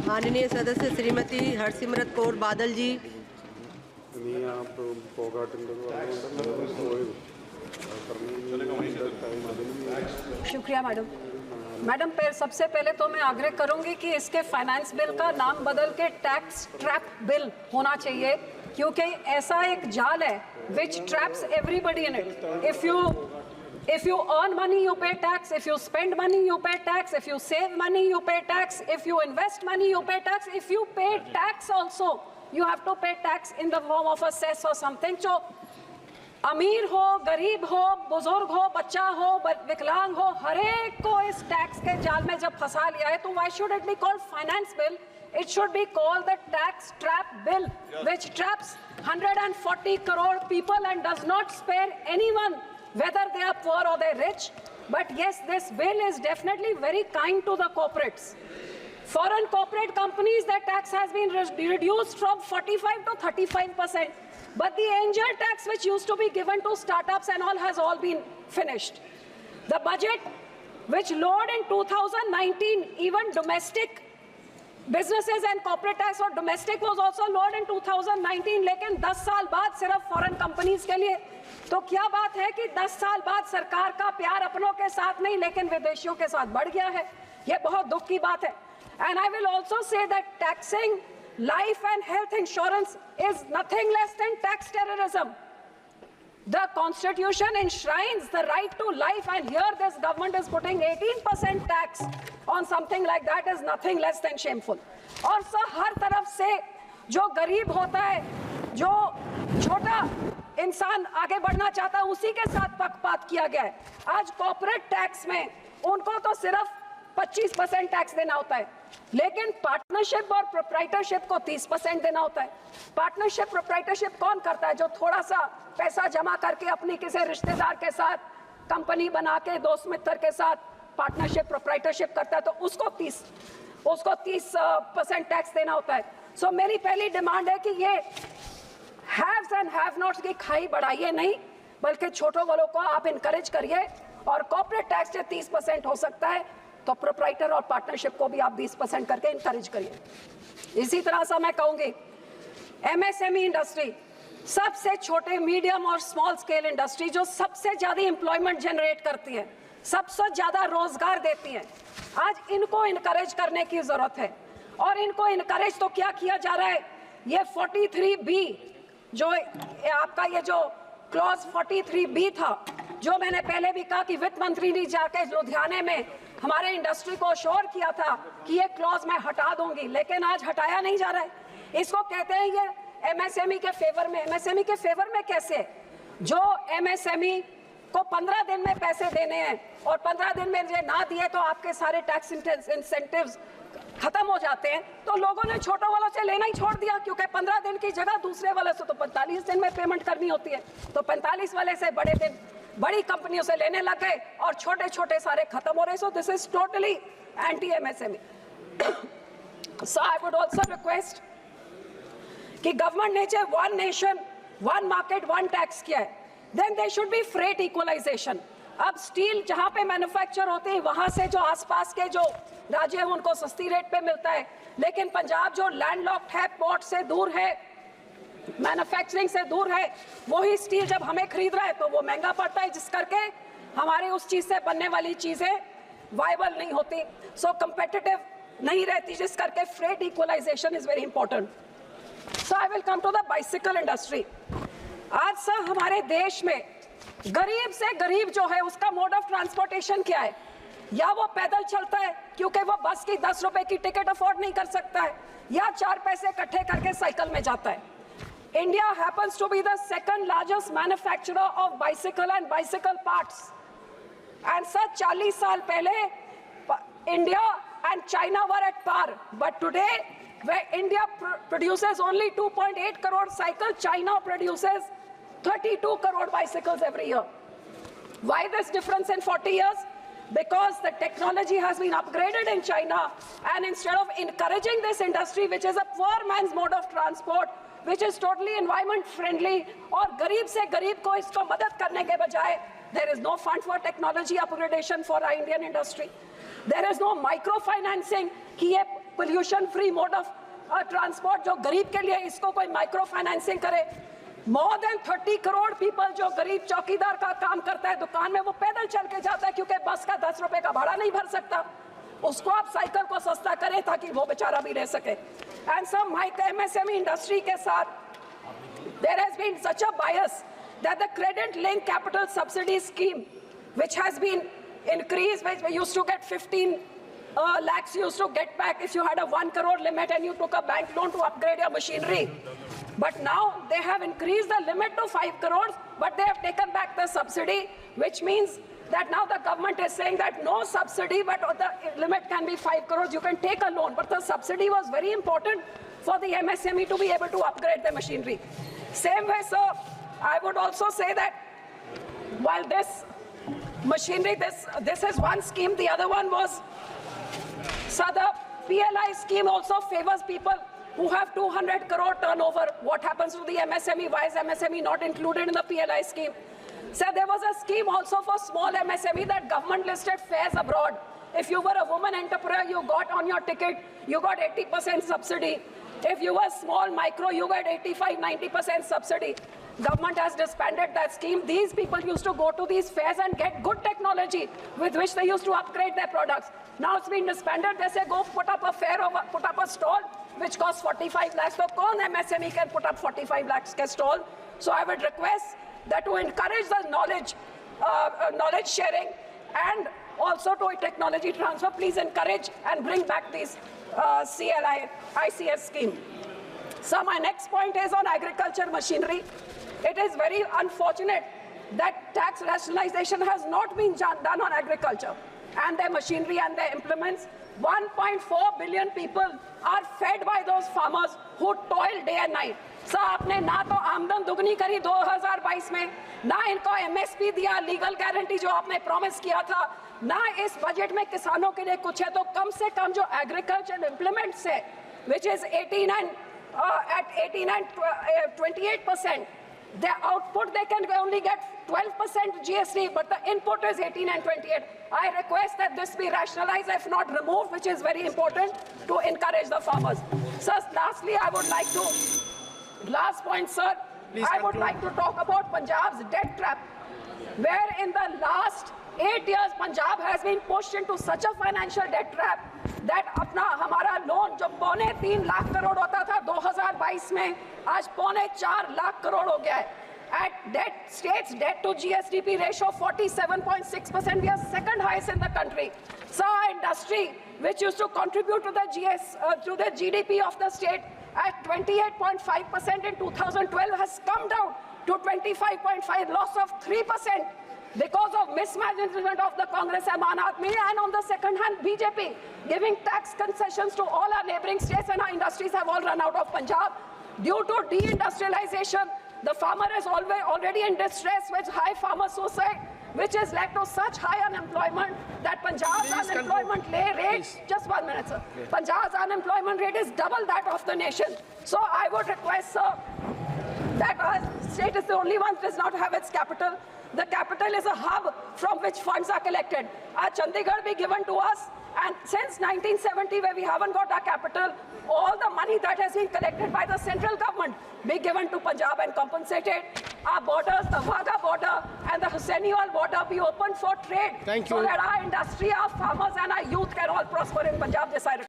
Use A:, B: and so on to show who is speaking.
A: माननीय सदस्य श्रीमती हरसिमरत कौर बादल जी।
B: शुक्रिया मैडम। मैडम सबसे पहले तो मैं आग्रह करूंगी कि इसके फाइनेंस बिल का नाम बदल के टैक्स ट्रैप बिल होना चाहिए, क्योंकि ऐसा एक जाल है which traps everybody in it. If you earn money, you pay tax. If you spend money, you pay tax. If you save money, you pay tax. If you invest money, you pay tax. If you pay tax also, you have to pay tax in the form of a cess or something. So, अमीर हो, गरीब हो, बुजुर्ग हो, बच्चा हो, विकलांग हो, हर एक को इस टैक्स के जाल में जब फंसा लिया है, तो why should it be called finance bill? It should be called the tax trap bill, which traps 140 crore people and does not spare anyone, whether they are poor or they're rich. But yes, this bill is definitely very kind to the corporates. Foreign corporate companies, their tax has been reduced from 45 to 35%. But the angel tax which used to be given to startups and all has all been finished. The budget which lowered in 2019 even domestic businesses and corporate tax or domestic was also lowered in 2019, लेकिन 10 साल बाद सिर्फ foreign companies के लिए। तो क्या बात है कि 10 साल बाद सरकार का प्यार अपनों के साथ नहीं लेकिन विदेशियों के साथ बढ़ गया है। ये बहुत दुख की बात है। And I will also say that taxing life and health insurance is nothing less than tax terrorism. The Constitution enshrines the right to life, and here this government is putting 18% tax on something like that is nothing less than shameful. और sir हर तरफ से जो गरीब होता है, जो छोटा इंसान आगे बढ़ना चाहता है, उसी के साथ पक्षपात किया गया है। आज कॉर्पोरेट टैक्स में उनको तो सिर्फ 25% टैक्स देना होता है, लेकिन पार्टनरशिप और प्रोप्राइटरशिप को 30% देना होता है। पार्टनरशिप प्रोप्राइटरशिप कौन करता है? जो थोड़ा सा पैसा जमा करके अपनी किसी रिश्तेदार के साथ कंपनी बना के दोस्त मित्र के साथ पार्टनरशिप प्रोप्राइटरशिप करता है, तो उसको 30% टैक्स देना होता है। सो मेरी पहली डिमांड है कि ये हैव्स एंड हैव नॉट्स की खाई बढ़ाइए नहीं, बल्कि छोटों वालों को आप इनकरेज करिए, और कॉर्पोरेट टैक्स जो 30% हो सकता है तो प्रोप्राइटर और पार्टनरशिप को भी आप 20% करके इनकरेज करिए। इसी तरह से मैं कहूंगी एमएसएमई इंडस्ट्री, सबसे छोटे मीडियम और स्मॉल स्केल इंडस्ट्री जो सबसे ज्यादा एम्प्लॉयमेंट जनरेट करती है, सबसे ज्यादा रोजगार देती है, आज इनको इनकरेज करने की जरूरत है। और इनको इनकरेज तो क्या किया जा रहा है? ये 43B जो आपका ये जो क्लॉज 43B था, जो मैंने पहले भी कहा कि वित्त मंत्री ने जाके लुधियाने में हमारे इंडस्ट्री को अश्योर किया था कि ये क्लॉज मैं हटा दूंगी, लेकिन आज हटाया नहीं जा रहा है। इसको कहते हैं ये एमएसएमई के फेवर में। एमएसएमई के फेवर में कैसे? जो एमएसएमई को 15 दिन में पैसे देने हैं और 15 दिन में ना दिए तो आपके सारे टैक्स इंसेंटिव्स खत्म हो जाते हैं, तो लोगों ने छोटों वालों से लेना ही छोड़ दिया, क्योंकि 15 दिन की जगह दूसरे वाले से तो 45 दिन में पेमेंट करनी होती है, तो 45 वाले से बड़े दिन बड़ी कंपनियों से लेने लग गए और छोटे छोटे सारे खत्म हो रहे। So this is totally anti MSME. So I would also request कि गवर्नमेंट ने जो one nation one market one tax किया है, then there should be freight equalization. अब स्टील जहां पे मैन्युफैक्चर होते हैं वहां से जो आसपास के जो राज्य है उनको सस्ती रेट पे मिलता है, लेकिन पंजाब जो लैंडलॉक्ड है, पोर्ट से दूर है, मैन्युफैक्चरिंग से दूर है, वही स्टील जब हमें खरीद रहा है तो वो महंगा पड़ता है, जिस करके हमारे उस चीज से बनने वाली चीजें वायबल नहीं होती, सो कंपेटिटिव नहीं रहती, जिस करके freight equalization is very important. So I will come to the bicycle industry. आज सर हमारे देश में गरीब से गरीब जो है उसका मोड ऑफ ट्रांसपोर्टेशन क्या है? या वो पैदल चलता है क्योंकि वो बस की 10 रुपए की टिकट अफोर्ड नहीं कर सकता है, या 4 पैसे इकट्ठे करके साइकिल में जाता है। India happens to be the second largest manufacturer of bicycle and bicycle parts. And such 40 साल पहले India and China were at par. But today, where India produces only 2.8 crore cycles, China produces 32 crore bicycles every year. Why this difference in 40 years? Because the technology has been upgraded in China, and instead of encouraging this industry, which is a poor man's mode of transport, which is totally environment friendly, और गरीब से गरीब को इसको मदद करने के बजाय there is no fund for technology upgradation for our Indian industry. There is no micro financing कि ये pollution free mode of transport जो गरीब के लिए, इसको कोई माइक्रो फाइनेंसिंग करे। मोर देन 30 करोड़ पीपल जो गरीब चौकीदार का काम करता है दुकान में, वो पैदल चल के जाता है क्योंकि बस का 10 रुपए का भाड़ा नहीं भर सकता। उसको आप साइकिल को सस्ता करें ताकि वो बेचारा भी रह सके। And some micro MSME industry के साथ there has been such a bias that the credit linked capital subsidy scheme, which has been increased, which we used to get 15 lakhs, you used to get back if you had a 1 crore limit and you took a bank loan to upgrade your machinery. But now they have increased the limit to 5 crores, but they have taken back the subsidy, which means that now the government is saying that no subsidy, but the limit can be 5 crores, you can take a loan. But the subsidy was very important for the MSME to be able to upgrade their machinery. Same way, sir, I would also say that while this machinery, this is one scheme, the other one was, so the PLI scheme also favors people who have 200 crore turnover. What happens to the MSME? Why is MSME not included in the PLI scheme? Sir, there was a scheme also for small MSME that government listed fares abroad. If you were a woman entrepreneur, you got on your ticket, you got 80% subsidy. If you were small micro, you got 85-90% subsidy. Government has disbanded that scheme. These people used to go to these fairs and get good technology with which they used to upgrade their products. Now it's been disbanded. They say go put up a fair, put up a stall which costs 45 lakhs. So kaun MSME can put up 45 lakhs ke stall? So I would request that to encourage the knowledge sharing and also to technology transfer, please encourage and bring back these CLI ICS scheme. So my next point is on agriculture machinery. It is very unfortunate that tax rationalization has not been done on agriculture and their machinery and their implements. 1.4 billion people are fed by those farmers who toil day and night. So आपने ना तो आमदन दुगनी करी 2022 में, ना इनको MSP दिया, लीगल गारंटी जो आपने प्रॉमिस किया था, ना इस बजट में किसानों के लिए कुछ है। तो कम से कम जो एग्रीकल्चर इम्प्लीमेंट्स है, which is 18 and 28%, their output they can only get 12% GST, but the input is 18 and 28. I request that this be rationalized, if not removed, which is very important to encourage the farmers. Sir, lastly, I would like to, last point, sir, I would like to talk about Punjab's debt trap, where in the last 8 years, Punjab has been pushed into such a financial debt trap that अपना हमारा loan जो 3.25 लाख करोड़ होता था 2022 में, आज 4.25 लाख करोड़ हो गया है. At state's debt to GSDP ratio 47.6%, we are second highest in the country. So our industry, which used to contribute to the GDP of the state at 28.5% in 2012, has come down to 25.5%, loss of 3%. Because of mismanagement of the Congress Aman Aadmi, and on the second hand, BJP giving tax concessions to all our neighboring states, and our industries have all run out of Punjab. Due to deindustrialization, the farmer is already in distress with high farmer suicide, which has led to such high unemployment that Punjab's unemployment rate, just 1 minute, sir. Punjab's unemployment rate is double that of the nation. So I would request, sir, that our state is the only one that does not have its capital. The capital is a hub from which funds are collected. Our Chandigarh be given to us, and since 1970, where we haven't got our capital, all the money that has been collected by the central government be given to Punjab and compensated. Our borders, the Wagah border and the Hussainiwal border be opened for trade.
C: Thank you.
B: So that our industry, our farmers and our youth can all prosper in Punjab. Decided.